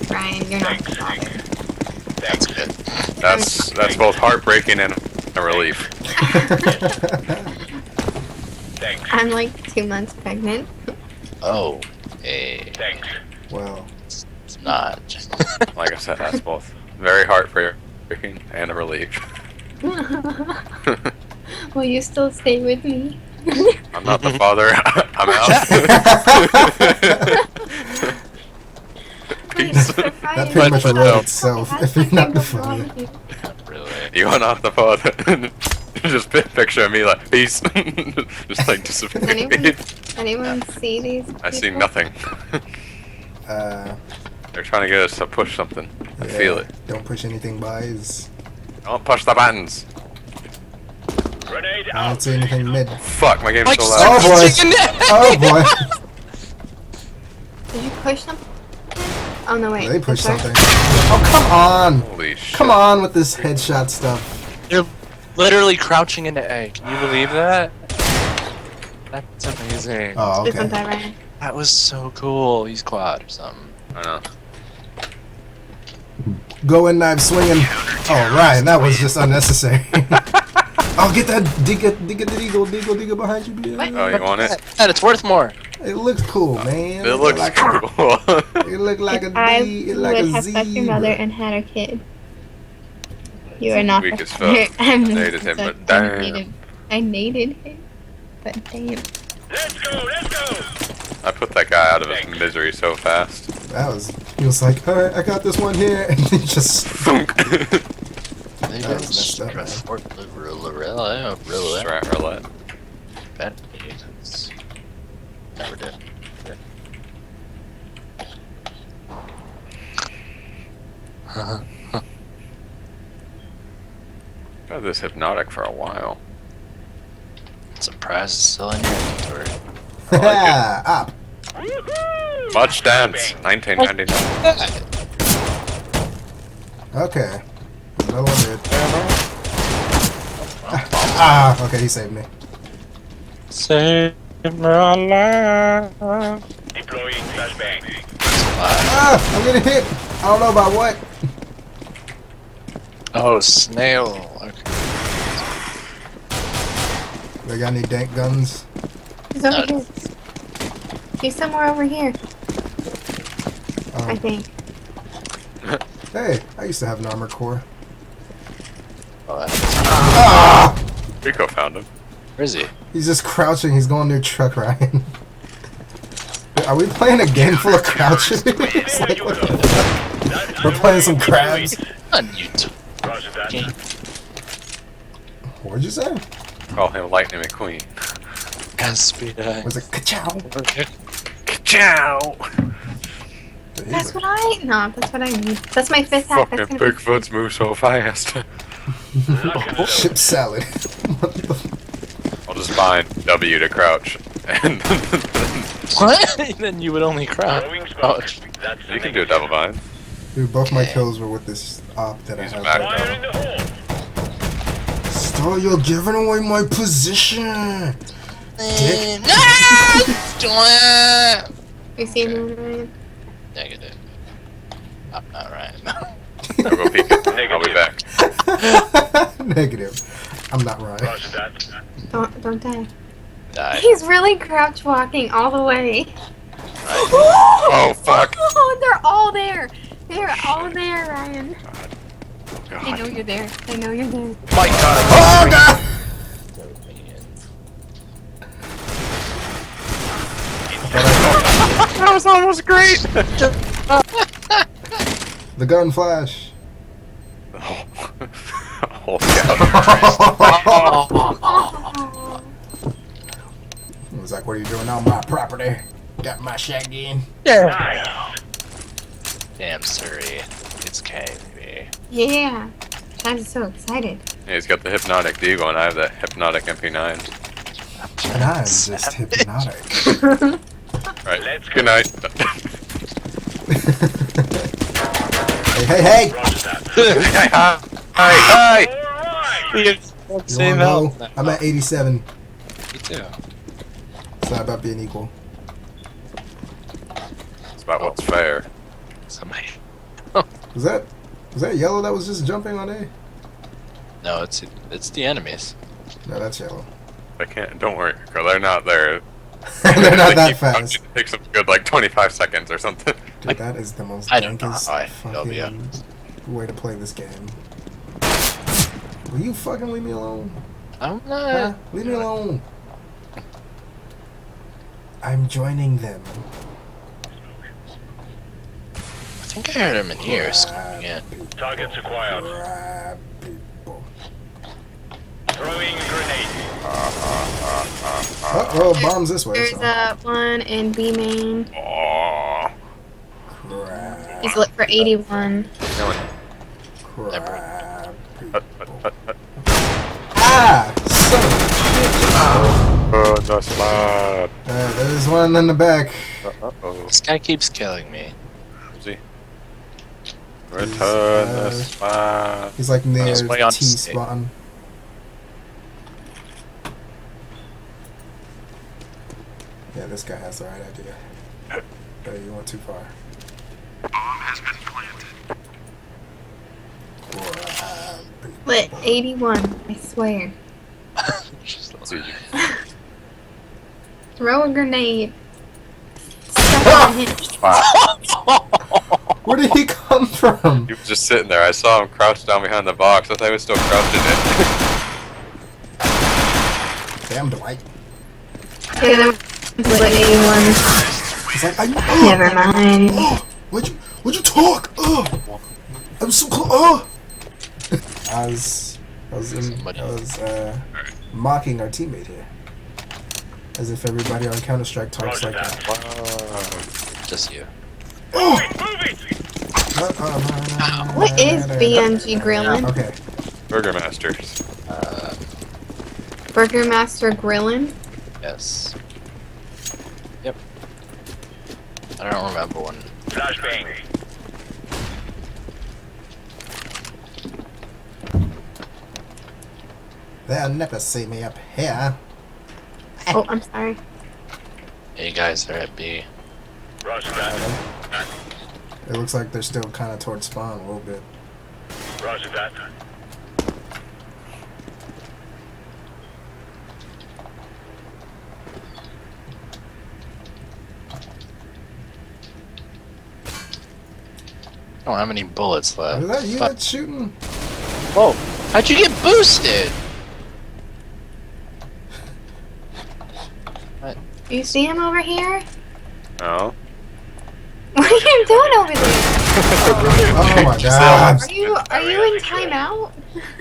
Ryan. You're not the father. That's good. That's both heartbreaking and a relief. I'm like 2 months pregnant. Oh, hey. Well, It's not. Like I said, that's both very heartbreaking and a relief. Will you still stay with me? I'm not the father. I'm out. Peace. that pretty much wrote itself. If you're not the father. Really. You are not the father. Just picture me like peace. Just like disappearing. Anyone see these people? I see nothing. They're trying to get us to push something. I feel it. Don't push anything, boys. Don't push the buttons. I don't see anything mid. Fuck, my game's Like, so Oh loud. boy! Oh boy! Did you push them? Oh no, wait. They pushed That's something. Oh come on! Holy shit. Come on with this headshot stuff. They're literally crouching into A. Can you believe that? That's amazing. Oh Isn't okay. that right? That was so cool. He's quad or something. I know. Go in knife swinging. Oh Ryan, that was just unnecessary. I'll get that digga behind you, BS. What? Oh, you want it? And it's worth more. It looks cool, man. It looks like cool. It looked like a I D. It would like a have Z. fucked your mother and had a kid. You are not Weak the as father. fuck. I'm Dated him, but damn. I needed him, but damn. I put that guy out of his misery so fast. That was. He was like, all right, I got this one here, and he just. Thunk. They That was messed up, man. Strat roulette. Never did. Got this hypnotic for a while. Surprise is still in your inventory. Yeah, up. Much dance. 1999. Okay. Another one did. Ah, okay, he saved me. Save my life. Deploying flashbang. Ah, I'm getting hit. I don't know about what. Oh, snail. Okay. They got any dank guns? He's over here. He's somewhere over here, I Um, think. hey, I used to have an armor core. Oh, Ah! Rico found him. where is he? He's just crouching. He's going near truck, Ryan. Are we playing a game full of crouching? It's like, what the fuck? We're playing some crabs. On YouTube. Roger that. What'd you say? Call him Lightning McQueen. SB9. Was it ka-chow? Ciao! That's what I. No, that's what I need. That's my fifth hack. Fucking That's gonna be. Bigfoots move so fast. Ship salad. What the f- I'll just bind W to crouch. And What? Then you would only cry. Throwing Oh, smoke. That's the you can next do a double bind. Dude, both my kills were with this op that I Use a have mag right fire in the hole. now. Stop, you're giving away my position! Dick. You see me, Ryan? Negative. I'm not right. I'll go peek it. I'll be back. Negative. I'm not right. Roger that. Don't die. Die. He's really crouch walking all the way. Oh, fuck. Oh, they're all there. They're all there, Ryan. They know God. you're there. They know you're there. My God. Oh god! That was almost great! The gun flash. Whole scout. Oh. It was like, what are you doing on my property? Got my shotgun. Nice. Damn, Surrey. It's K, baby. Yeah. I'm so excited. Yeah, he's got the hypnotic deagle, and I have that hypnotic MP9. And I'm just hypnotic. Right. Let's go. Good night. Hey, hey, hey! Roger that. Hi. Alright. You Same wanna know? health. I'm at 87. Me too. It's not about being equal. It's about what's fair. Somebody Was that yellow that was just jumping on A? No, it's the enemies. No, that's yellow. I can't. Don't worry, girl. They're not there. They're not They that keep fast. It takes them good like 25 seconds or something. Dude, that is the most I don't know dankest how I feel, yeah. fucking way to play this game. Will you fucking leave me alone? I'm Huh? not. Leave me alone. I'm joining them. I think I heard him in here screaming it. Targets acquired. Crab people. Throwing grenade. Oh, bombs this way. There's So. one in B main. Aww. Crab. He's lit for 81. Crab people. Ah! Son of Oh, no slide. there's one in the back. Uh-oh. This guy keeps killing me. Where's he? Return the slide. He's like near He's way on T stage. spawn. Yeah, this guy has the right idea. But you went too far. Lit 81. I swear. See, Throw a grenade. Step on him. Where did he come from? he was just sitting there. I saw him crouched down behind the box. I thought he was still crouched in it. Damn, Dwight. Okay, then lit 81. He's like, Never mind. Oh, would you talk? Oh, I'm so close. Oh. I was mocking our teammate here, as if everybody on Counter-Strike talks like that. Just you. Oh. What is BMG Grillin'? Okay. Burger Masters. Burger Master Grillin'? Yes. Yep. I don't remember one. Flashbang. They'll never see me up here. Oh, I'm sorry. Yeah, you guys are at B. Roger that. It looks like they're still kind of towards spawn a little bit. Roger that. I don't have any bullets left. Is that you Fuck. that's shooting? Whoa! How'd you get boosted? Do you see him over here? No. What are you doing over there? Oh my god. Are you in timeout?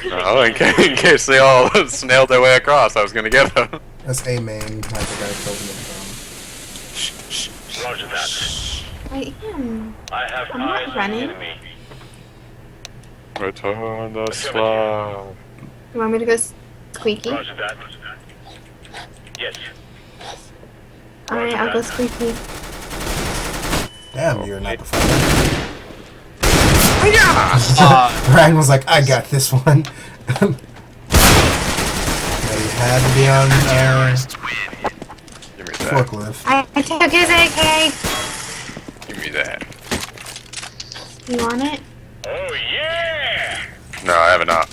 No, in case they all snailed their way across, I was gonna get them. That's A main. Like the guy killed me. Roger that. I am. I have I'm not eyes on the running. enemy. Return the slide. You want me to go squeaky? Roger that. Yes. Alright, I'll go squeaky. Damn, you're not the fighter. Ryan was like, I got this one. But he had to be on Give me that. forklift. I took his AK. Give me that. You want it? Oh yeah! No, I have not.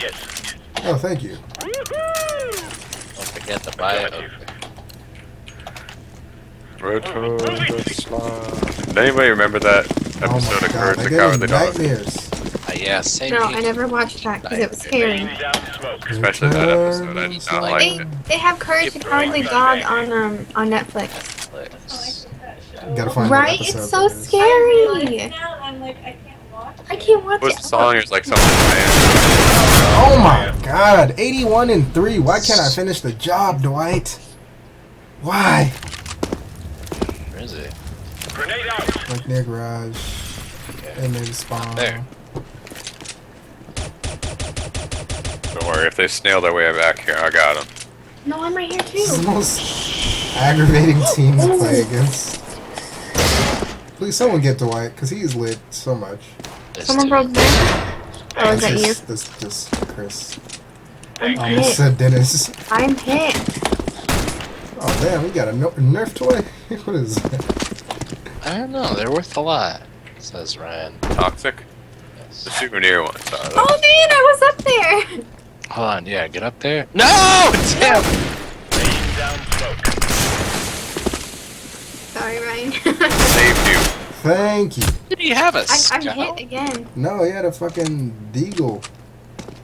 Yes. Oh, thank you. Woohoo! Don't forget to buy it. Return the slide. Did anybody remember that Oh episode my of god, Courage I the get Cowardly Dog? nightmares. Yeah, same No, here. I never watched that because it was scary. Laying down smoke. Especially that episode, I did not like They, it. they have Courage the Cowardly Dog on Netflix. Netflix. Gotta find Right? what episode It's so that is. scary. Now I'm like, I can't watch. I can't watch What was it. the song? It was like something man. Oh my god, 81 and 3. Why can't I finish the job, Dwight? Why? Where is it? Grenade out. Like near garage. And then spawn. There. Don't worry, if they snail their way back here, I got them. No, I'm right here This is the too. most aggravating team to play against. Please, someone get Dwight, because he's lit so much. There's Someone two. broke there. Oh, is that you? This Chris. I'm I almost hit. said Dennis. I'm hit. Oh damn, we got a Nerf toy? What is that? I don't know. They're worth a lot, says Ryan. Toxic? Yes. The souvenir ones are. Oh man, I was up there. Hold on, yeah, get up there. No! Damn! Laying down smoke. Sorry, Ryan. Saved you. Thank you. Did he have a I'm scout? hit again. No, he had a fucking deagle.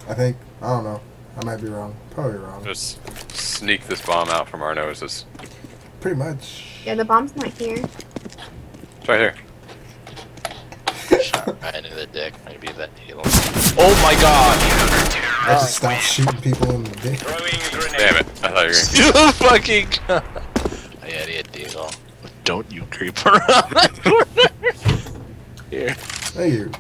I think. I don't know. I might be wrong. Probably wrong. Just sneak this bomb out from our noses. Pretty much. Yeah, the bomb's not here. It's right here. Shot Ryan in the dick. Maybe that heal. Oh my god! I should stop shooting people in the dick. Throwing a grenade. Damn it. I thought you were You fucking. Oh, yeah, he had deagle. Don't you creep around that corner. Here. Thank you.